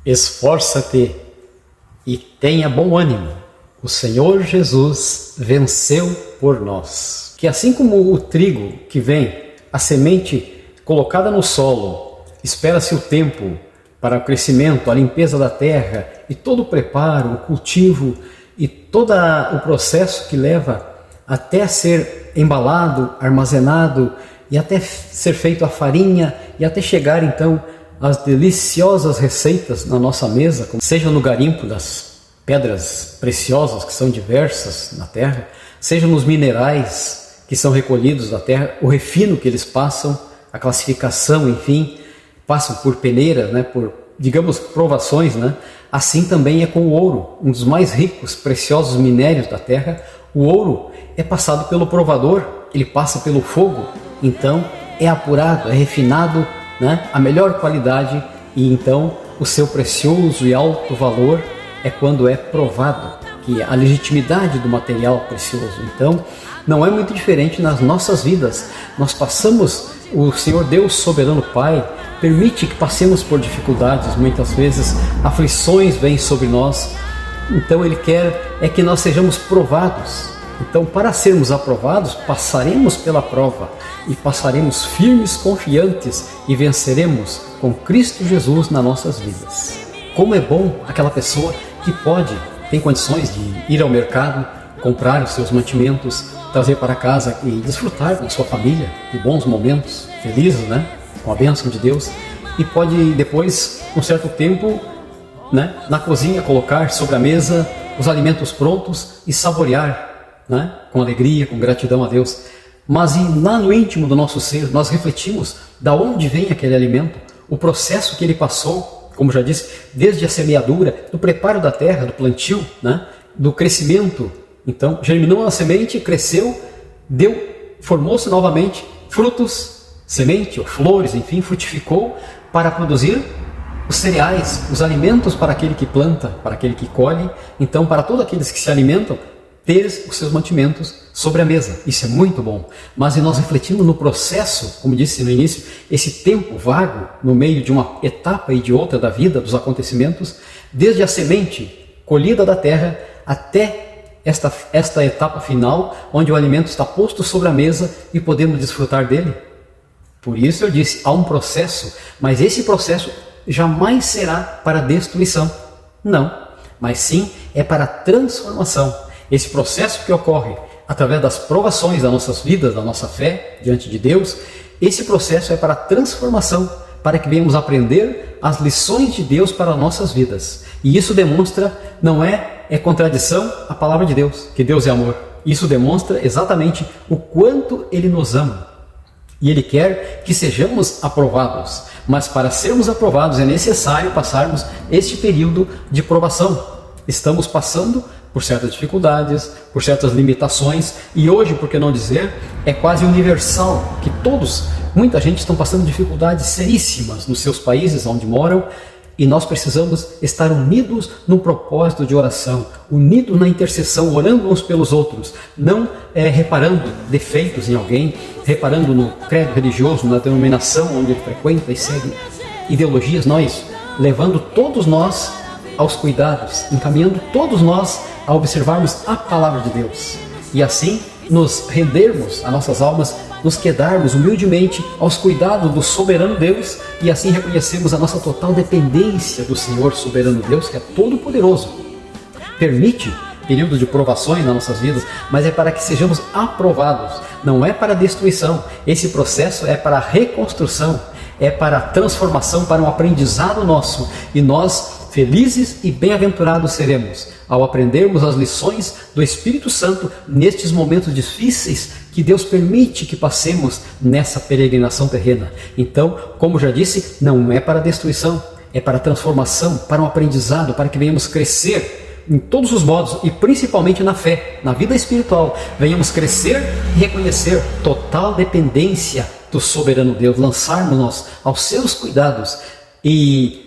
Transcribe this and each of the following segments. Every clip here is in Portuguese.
Esforça-te e tenha bom ânimo. O Senhor Jesus venceu por nós. Que assim como o trigo que vem, a semente colocada no solo, espera-se o tempo para o crescimento, a limpeza da terra e todo o preparo, o cultivo e todo o processo que leva até ser embalado, armazenado e até ser feito a farinha e até chegar então às deliciosas receitas na nossa mesa, seja no garimpo das pedras preciosas que são diversas na terra, seja nos minerais que são recolhidos da terra, o refino que eles passam, a classificação, enfim, passam por peneiras, né, por, digamos, provações, né? Assim também é com o ouro, um dos mais ricos, preciosos minérios da terra. O ouro é passado pelo provador, ele passa pelo fogo, então é apurado, é refinado, né? A melhor qualidade, e então o seu precioso e alto valor é quando é provado, que a legitimidade do material precioso. Então não é muito diferente nas nossas vidas. Nós passamos, o Senhor Deus soberano Pai permite que passemos por dificuldades, muitas vezes aflições vêm sobre nós, então Ele quer é que nós sejamos provados. Então, para sermos aprovados, passaremos pela prova e passaremos firmes, confiantes e venceremos com Cristo Jesus nas nossas vidas. Como é bom aquela pessoa que tem condições de ir ao mercado, comprar os seus mantimentos, trazer para casa e desfrutar com a sua família de bons momentos, felizes, né? Com a bênção de Deus, e pode depois, um certo tempo, né, na cozinha, colocar sobre a mesa os alimentos prontos e saborear, né, com alegria, com gratidão a Deus. Mas lá no íntimo do nosso ser, nós refletimos da onde vem aquele alimento, o processo que ele passou, como já disse, desde a semeadura, do preparo da terra, do plantio, né, do crescimento. Então, germinou a semente, cresceu, formou-se novamente frutos, semente ou flores, enfim, frutificou para produzir os cereais, os alimentos para aquele que planta, para aquele que colhe. Então, para todos aqueles que se alimentam, ter os seus mantimentos sobre a mesa. Isso é muito bom. Mas nós refletimos no processo, como disse no início, esse tempo vago no meio de uma etapa e de outra da vida, dos acontecimentos, desde a semente colhida da terra até esta etapa final, onde o alimento está posto sobre a mesa e podemos desfrutar dele. Por isso eu disse, há um processo, mas esse processo jamais será para destruição. Não, mas sim é para transformação. Esse processo que ocorre através das provações das nossas vidas, da nossa fé diante de Deus, esse processo é para transformação, para que venhamos aprender as lições de Deus para nossas vidas. E isso demonstra, não é contradição à palavra de Deus, que Deus é amor. Isso demonstra exatamente o quanto Ele nos ama. E Ele quer que sejamos aprovados. Mas para sermos aprovados é necessário passarmos este período de provação. Estamos passando por certas dificuldades, por certas limitações. E hoje, por que não dizer, é quase universal que muita gente estão passando dificuldades seríssimas nos seus países onde moram. E nós precisamos estar unidos num propósito de oração, unidos na intercessão, orando uns pelos outros, não reparando defeitos em alguém, reparando no credo religioso, na denominação onde ele frequenta e segue ideologias, nós levando todos nós aos cuidados, encaminhando todos nós a observarmos a palavra de Deus e assim nos rendermos, as nossas almas, nos quedarmos humildemente aos cuidados do soberano Deus e assim reconhecemos a nossa total dependência do Senhor soberano Deus, que é todo poderoso. Permite períodos de provações nas nossas vidas, mas é para que sejamos aprovados, não é para destruição. Esse processo é para reconstrução, é para transformação, para um aprendizado nosso, e nós felizes e bem-aventurados seremos ao aprendermos as lições do Espírito Santo nestes momentos difíceis que Deus permite que passemos nessa peregrinação terrena. Então, como já disse, não é para destruição, é para transformação, para um aprendizado, para que venhamos crescer em todos os modos e principalmente na fé, na vida espiritual. Venhamos crescer e reconhecer total dependência do soberano Deus, lançarmos-nos aos seus cuidados e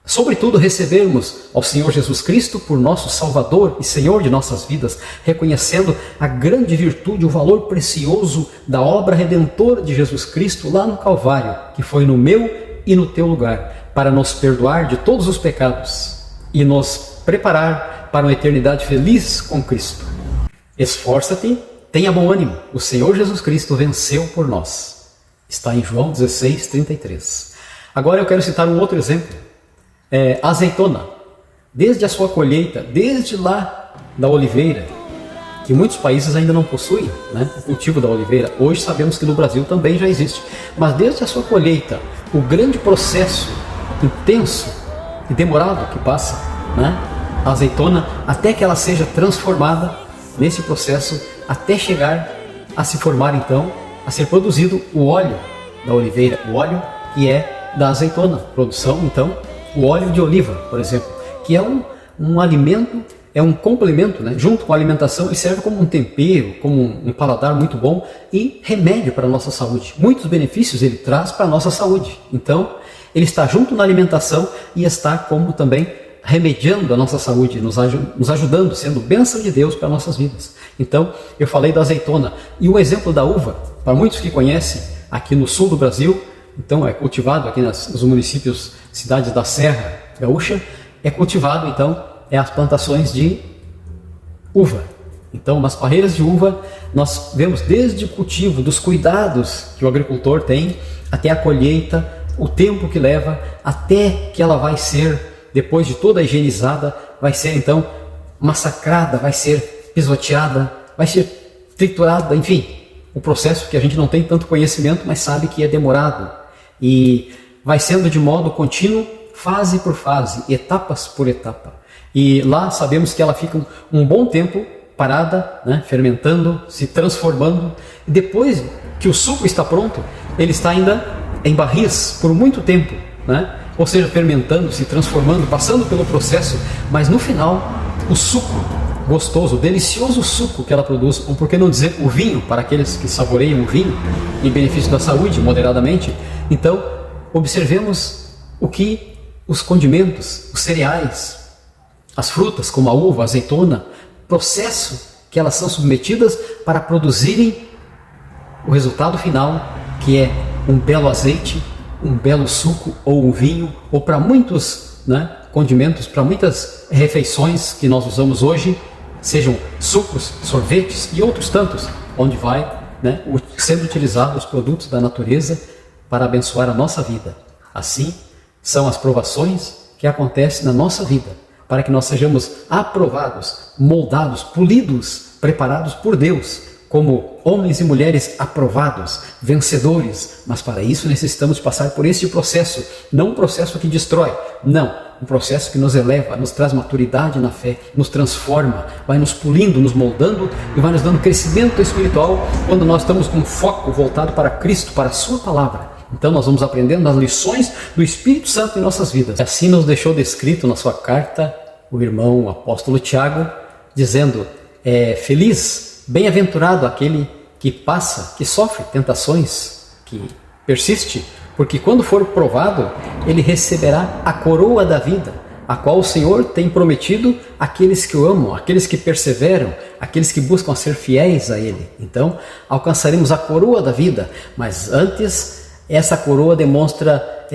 sobretudo recebermos ao Senhor Jesus Cristo por nosso Salvador e Senhor de nossas vidas, reconhecendo a grande virtude, o valor precioso da obra redentora de Jesus Cristo lá no Calvário, que foi no meu e no teu lugar, para nos perdoar de todos os pecados e nos preparar para uma eternidade feliz com Cristo. Esforça-te, tenha bom ânimo, o Senhor Jesus Cristo venceu por nós. Está em João 16:33. Agora eu quero citar um outro exemplo. Azeitona. Desde a sua colheita, desde lá da oliveira, que muitos países ainda não possuem, né, o cultivo da oliveira. Hoje sabemos que no Brasil também já existe. Mas desde a sua colheita, o grande processo intenso e demorado que passa, né, a azeitona, até que ela seja transformada nesse processo, até chegar a se formar então, a ser produzido o óleo da oliveira, o óleo que é da azeitona. Produção então, o óleo de oliva, por exemplo, que é um alimento, é um complemento, né? Junto com a alimentação, ele serve como um tempero, como um paladar muito bom e remédio para a nossa saúde. Muitos benefícios ele traz para a nossa saúde. Então, ele está junto na alimentação e está como também remediando a nossa saúde, nos ajudando, sendo bênção de Deus para nossas vidas. Então, eu falei da azeitona. E o exemplo da uva, para muitos que conhecem, aqui no sul do Brasil, então é cultivado aqui nos municípios, cidades da Serra Gaúcha, é cultivado então as plantações de uva. Então, nas parreiras de uva, nós vemos desde o cultivo, dos cuidados que o agricultor tem, até a colheita, o tempo que leva, até que ela vai ser, depois de toda higienizada, vai ser então massacrada, vai ser pisoteada, vai ser triturada, enfim, o processo que a gente não tem tanto conhecimento, mas sabe que é demorado e vai sendo de modo contínuo, fase por fase, etapas por etapa. E lá sabemos que ela fica um bom tempo parada, né, fermentando, se transformando. E depois que o suco está pronto, ele está ainda em barris por muito tempo, né? Ou seja, fermentando, se transformando, passando pelo processo, mas no final, o suco gostoso, o delicioso suco que ela produz, ou por que não dizer o vinho, para aqueles que saboreiam o vinho, em benefício da saúde, moderadamente. Então, observemos o que os condimentos, os cereais, as frutas, como a uva, a azeitona, processo que elas são submetidas para produzirem o resultado final, que é um belo azeite, um belo suco ou um vinho, ou para muitos, né, condimentos, para muitas refeições que nós usamos hoje, sejam sucos, sorvetes e outros tantos, onde vai, né, sendo utilizados os produtos da natureza para abençoar a nossa vida. Assim são as provações que acontecem na nossa vida, para que nós sejamos aprovados, moldados, polidos, preparados por Deus, como homens e mulheres aprovados, vencedores. Mas para isso necessitamos passar por este processo, não um processo que destrói, não, um processo que nos eleva, nos traz maturidade na fé, nos transforma, vai nos polindo, nos moldando e vai nos dando crescimento espiritual quando nós estamos com foco voltado para Cristo, para a sua palavra. Então nós vamos aprendendo as lições do Espírito Santo em nossas vidas. Assim nos deixou descrito na sua carta o irmão apóstolo Tiago, dizendo, feliz, bem-aventurado aquele que passa, que sofre tentações, que persiste, porque quando for provado, ele receberá a coroa da vida, a qual o Senhor tem prometido àqueles que o amam, àqueles que perseveram, àqueles que buscam ser fiéis a Ele. Então, alcançaremos a coroa da vida, mas antes, essa coroa demonstra,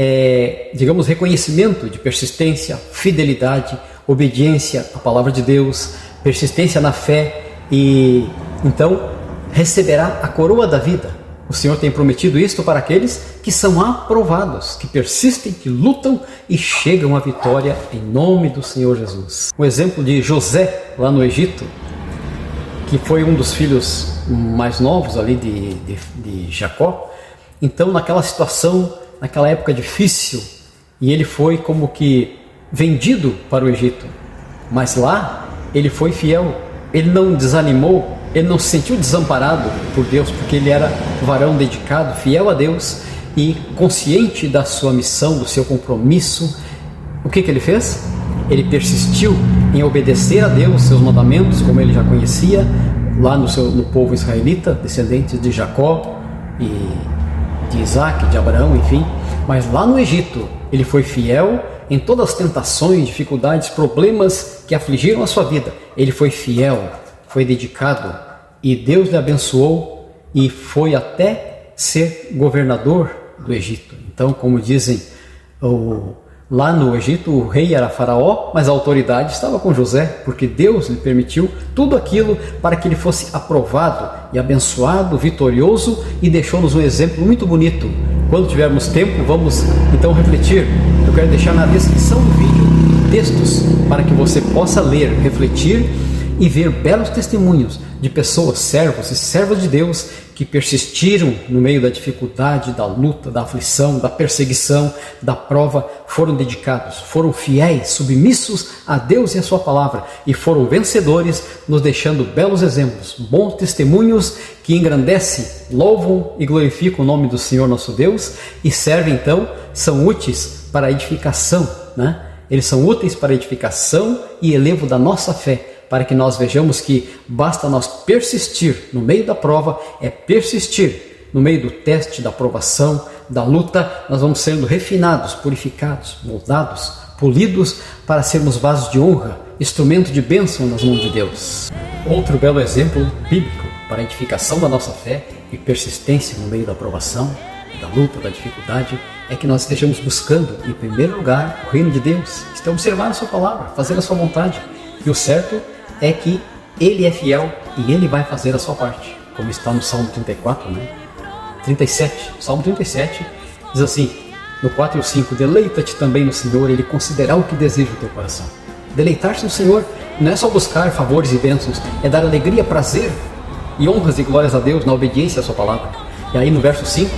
digamos, reconhecimento de persistência, fidelidade, obediência à palavra de Deus, persistência na fé, e então receberá a coroa da vida. O Senhor tem prometido isto para aqueles que são aprovados, que persistem, que lutam e chegam à vitória em nome do Senhor Jesus. O exemplo de José lá no Egito, que foi um dos filhos mais novos ali de Jacó. Então, naquela situação, naquela época difícil, e ele foi como que vendido para o Egito, mas lá ele foi fiel, ele não desanimou, ele não se sentiu desamparado por Deus, porque ele era varão dedicado, fiel a Deus e consciente da sua missão, do seu compromisso. O que ele fez? Ele persistiu em obedecer a Deus, seus mandamentos, como ele já conhecia, lá no povo israelita, descendentes de Jacó e de Isaac, de Abraão, enfim. Mas lá no Egito, ele foi fiel em todas as tentações, dificuldades, problemas que afligiram a sua vida. Ele foi fiel, foi dedicado, e Deus lhe abençoou e foi até ser governador do Egito. Então, como dizem Lá no Egito o rei era Faraó, mas a autoridade estava com José, porque Deus lhe permitiu tudo aquilo para que ele fosse aprovado e abençoado, vitorioso, e deixou-nos um exemplo muito bonito. Quando tivermos tempo, vamos então refletir. Eu quero deixar na descrição do vídeo textos para que você possa ler, refletir e ver belos testemunhos de pessoas, servos e servas de Deus, que persistiram no meio da dificuldade, da luta, da aflição, da perseguição, da prova, foram dedicados, foram fiéis, submissos a Deus e a sua palavra, e foram vencedores, nos deixando belos exemplos, bons testemunhos que engrandecem, louvam e glorificam o nome do Senhor nosso Deus, e servem então, são úteis para a edificação, né? Eles são úteis para a edificação e elevo da nossa fé, para que nós vejamos que basta nós persistir no meio da prova, é persistir no meio do teste, da provação, da luta, nós vamos sendo refinados, purificados, moldados, polidos, para sermos vasos de honra, instrumento de bênção nas mãos de Deus. Outro belo exemplo bíblico para a edificação da nossa fé e persistência no meio da provação, da luta, da dificuldade, é que nós estejamos buscando, em primeiro lugar, o reino de Deus, observar a sua palavra, fazer a sua vontade. E o certo é que Ele é fiel e Ele vai fazer a sua parte, como está no Salmo 34, 37, Salmo 37, diz assim, no 4 e o 5, deleita-te também no Senhor, Ele concederá o que deseja o teu coração. Deleitar-se no Senhor não é só buscar favores e bênçãos, é dar alegria, prazer e honras e glórias a Deus na obediência à sua palavra. E aí no verso 5,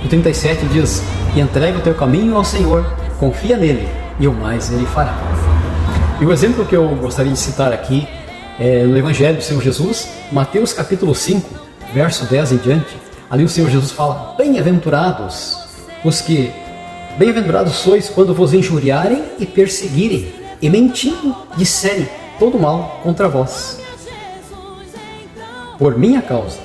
do 37 diz, e entrega o teu caminho ao Senhor, confia nele e o mais Ele fará. E o exemplo que eu gostaria de citar aqui é no Evangelho do Senhor Jesus, Mateus capítulo 5, verso 10 em diante. Ali o Senhor Jesus fala, bem-aventurados sois quando vos injuriarem e perseguirem, e mentindo disserem todo mal contra vós. Por minha causa,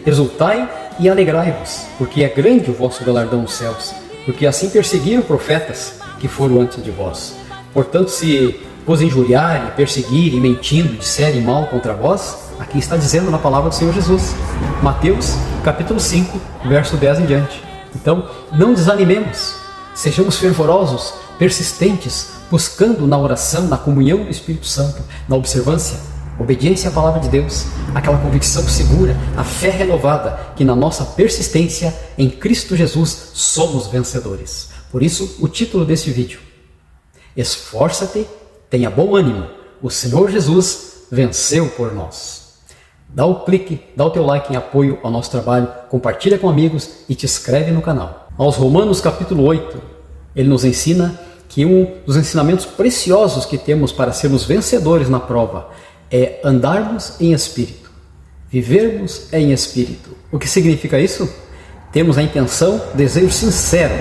exultai e alegrai-vos, porque é grande o vosso galardão nos céus, porque assim perseguiram profetas que foram antes de vós. Portanto, se vos injuriarem, perseguirem, mentindo, disserem mal contra vós, aqui está dizendo na palavra do Senhor Jesus. Mateus, capítulo 5, verso 10 em diante. Então, não desanimemos, sejamos fervorosos, persistentes, buscando na oração, na comunhão do Espírito Santo, na observância, obediência à palavra de Deus, aquela convicção segura, a fé renovada, que na nossa persistência em Cristo Jesus somos vencedores. Por isso, o título deste vídeo, esforça-te, tenha bom ânimo, o Senhor Jesus venceu por nós. Dá o clique, dá o teu like em apoio ao nosso trabalho, compartilha com amigos e te inscreve no canal. Aos Romanos capítulo 8, ele nos ensina que um dos ensinamentos preciosos que temos para sermos vencedores na prova é andarmos em espírito, vivermos em espírito. O que significa isso? Temos a intenção, desejo sincero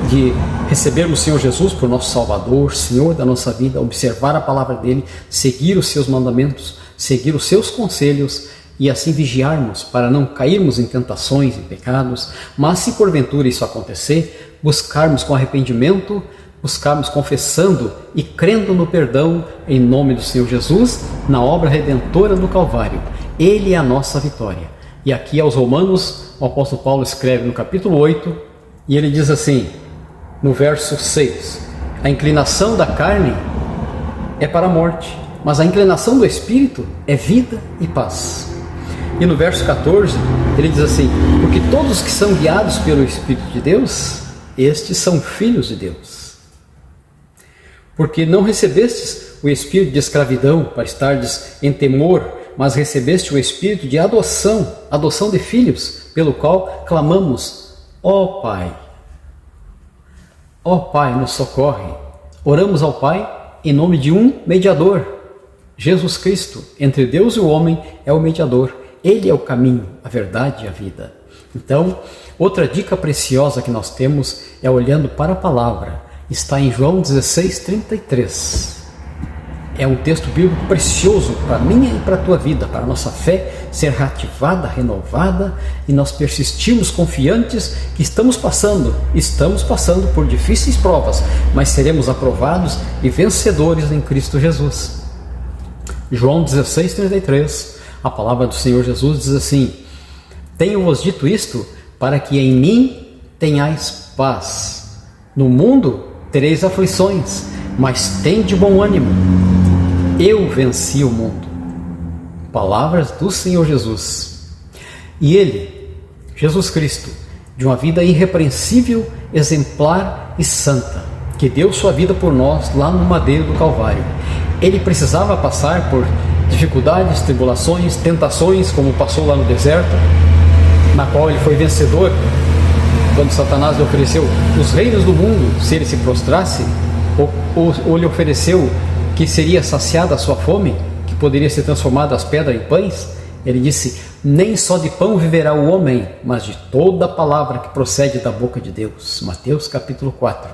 de recebermos o Senhor Jesus por nosso Salvador, Senhor da nossa vida, observar a palavra dele, seguir os seus mandamentos, seguir os seus conselhos e assim vigiarmos para não cairmos em tentações e pecados, mas se porventura isso acontecer, buscarmos com arrependimento, buscarmos confessando e crendo no perdão em nome do Senhor Jesus, na obra redentora do Calvário. Ele é a nossa vitória. E aqui aos Romanos, o apóstolo Paulo escreve no capítulo 8, e ele diz assim, no verso 6, a inclinação da carne é para a morte, mas a inclinação do Espírito é vida e paz. E no verso 14, ele diz assim, porque todos que são guiados pelo Espírito de Deus, estes são filhos de Deus. Porque não recebestes o espírito de escravidão para estardes em temor, mas recebeste o espírito de adoção, adoção de filhos, pelo qual clamamos, ó Pai. Ó Pai, nos socorre. Oramos ao Pai em nome de um mediador, Jesus Cristo, entre Deus e o homem é o mediador. Ele é o caminho, a verdade e a vida. Então, outra dica preciosa que nós temos é olhando para a palavra. Está em João 16:33. É um texto bíblico precioso para a minha e para a tua vida, para a nossa fé ser reativada, renovada, e nós persistirmos confiantes que estamos passando por difíceis provas, mas seremos aprovados e vencedores em Cristo Jesus. João 16:33, a palavra do Senhor Jesus diz assim, tenho-vos dito isto para que em mim tenhais paz. No mundo tereis aflições, mas tende bom ânimo. Eu venci o mundo. Palavras do Senhor Jesus. E Ele, Jesus Cristo, de uma vida irrepreensível, exemplar e santa, que deu sua vida por nós lá no madeiro do Calvário. Ele precisava passar por dificuldades, tribulações, tentações, como passou lá no deserto, na qual ele foi vencedor, quando Satanás lhe ofereceu os reinos do mundo, se ele se prostrasse, ou lhe ofereceu que seria saciada a sua fome, que poderia ser transformada as pedras em pães. Ele disse: nem só de pão viverá o homem, mas de toda a palavra que procede da boca de Deus. Mateus capítulo 4.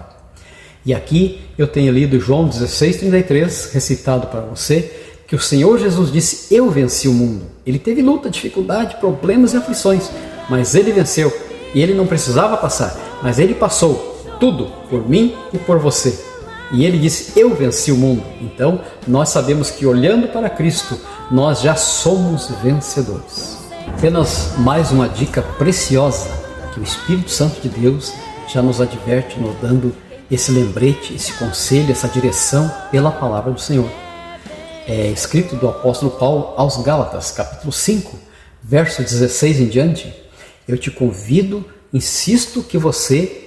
E aqui eu tenho lido João 16:33, recitado para você, que o Senhor Jesus disse: eu venci o mundo. Ele teve luta, dificuldade, problemas e aflições, mas ele venceu. E ele não precisava passar, mas ele passou tudo por mim e por você. E ele disse: eu venci o mundo. Então nós sabemos que olhando para Cristo, nós já somos vencedores. Apenas mais uma dica preciosa que o Espírito Santo de Deus já nos adverte, nos dando esse lembrete, esse conselho, essa direção pela palavra do Senhor. É escrito do apóstolo Paulo aos Gálatas, capítulo 5, verso 16 em diante. Eu te convido, insisto que você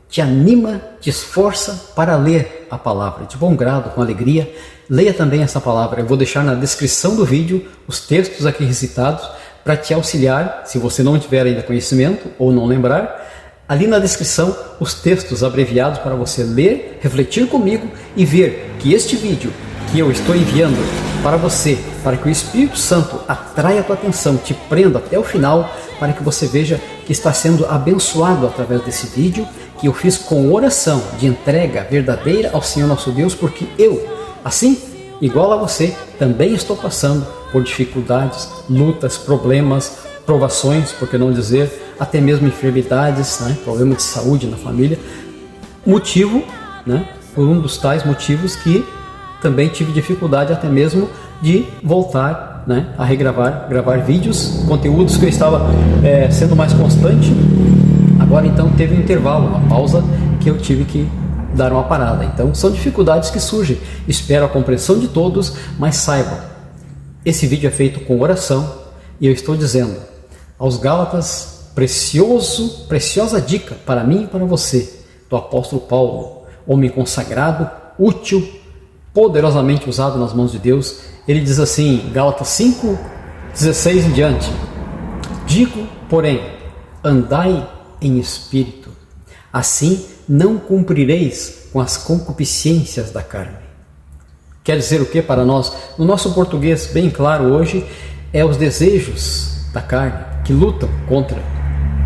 te anima, te esforça para ler a palavra de bom grado, com alegria. Leia também essa palavra. Eu vou deixar na descrição do vídeo os textos aqui recitados para te auxiliar, se você não tiver ainda conhecimento ou não lembrar. Ali na descrição os textos abreviados para você ler, refletir comigo e ver que este vídeo que eu estou enviando para você, para que o Espírito Santo atraia a tua atenção, te prenda até o final, para que você veja que está sendo abençoado através desse vídeo, que eu fiz com oração de entrega verdadeira ao Senhor nosso Deus, porque eu, assim, igual a você, também estou passando por dificuldades, lutas, problemas, provações, por que não dizer, até mesmo enfermidades, né? Problemas de saúde na família, motivo, né? Por um dos tais motivos que também tive dificuldade até mesmo de voltar, né, a gravar vídeos, conteúdos que eu estava sendo mais constante. Agora então teve um intervalo, uma pausa que eu tive que dar uma parada. Então são dificuldades que surgem. Espero a compreensão de todos, mas saibam, esse vídeo é feito com oração e eu estou dizendo aos Gálatas, preciosa dica para mim e para você, do apóstolo Paulo, homem consagrado, útil, poderosamente usado nas mãos de Deus. Ele diz assim, Gálatas 5:16 em diante: digo, porém, andai em espírito, assim não cumprireis com as concupiscências da carne. Quer dizer o que para nós? No nosso português bem claro hoje, é os desejos da carne que lutam contra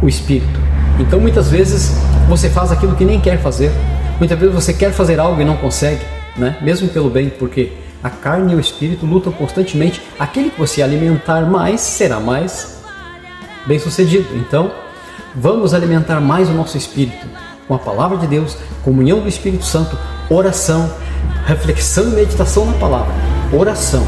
o espírito. Então muitas vezes você faz aquilo que nem quer fazer, muitas vezes você quer fazer algo e não consegue, né? Mesmo pelo bem, porque a carne e o espírito lutam constantemente. Aquele que você alimentar mais será mais bem sucedido. Então vamos alimentar mais o nosso espírito com a palavra de Deus, comunhão do Espírito Santo, oração, reflexão e meditação na palavra, oração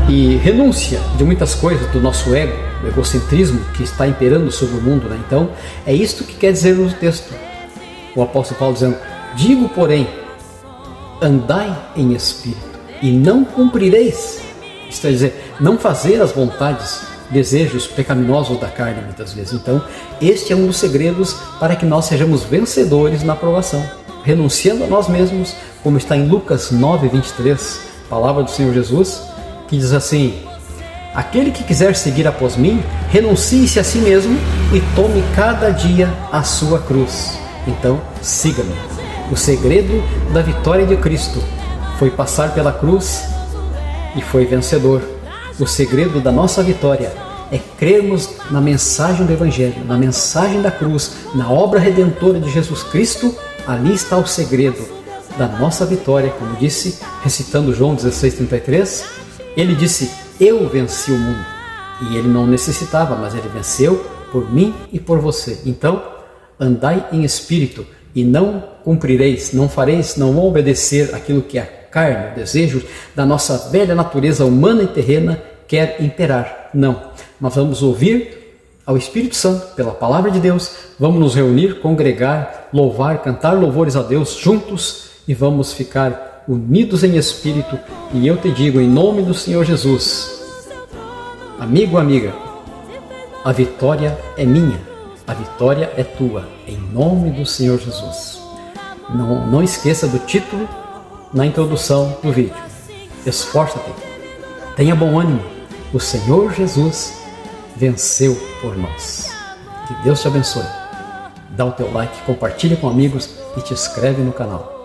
e renúncia de muitas coisas do nosso ego, do egocentrismo que está imperando sobre o mundo, né? Então é isto que quer dizer no texto o apóstolo Paulo dizendo: digo, porém, andai em espírito e não cumprireis. Isto é dizer, não fazer as vontades, desejos pecaminosos da carne muitas vezes. Então este é um dos segredos para que nós sejamos vencedores na provação, renunciando a nós mesmos, como está em Lucas 9:23, palavra do Senhor Jesus, que diz assim: aquele que quiser seguir após mim, renuncie-se a si mesmo e tome cada dia a sua cruz. Então siga-me. O segredo da vitória de Cristo foi passar pela cruz e foi vencedor. O segredo da nossa vitória é crermos na mensagem do Evangelho, na mensagem da cruz, na obra redentora de Jesus Cristo. Ali está o segredo da nossa vitória. Como disse, recitando João 16:33, ele disse: eu venci o mundo. E ele não necessitava, mas ele venceu por mim e por você. Então, andai em espírito e não cumprireis, não fareis, não vão obedecer aquilo que a carne, o desejo da nossa velha natureza humana e terrena quer imperar. Não, nós vamos ouvir ao Espírito Santo pela palavra de Deus, vamos nos reunir, congregar, louvar, cantar louvores a Deus juntos e vamos ficar unidos em espírito. E eu te digo, em nome do Senhor Jesus, amigo, amiga, a vitória é minha, a vitória é tua, em nome do Senhor Jesus. Não esqueça do título na introdução do vídeo. Esforça-te, tenha bom ânimo, o Senhor Jesus venceu por nós. Que Deus te abençoe. Dá o teu like, compartilha com amigos e te inscreve no canal.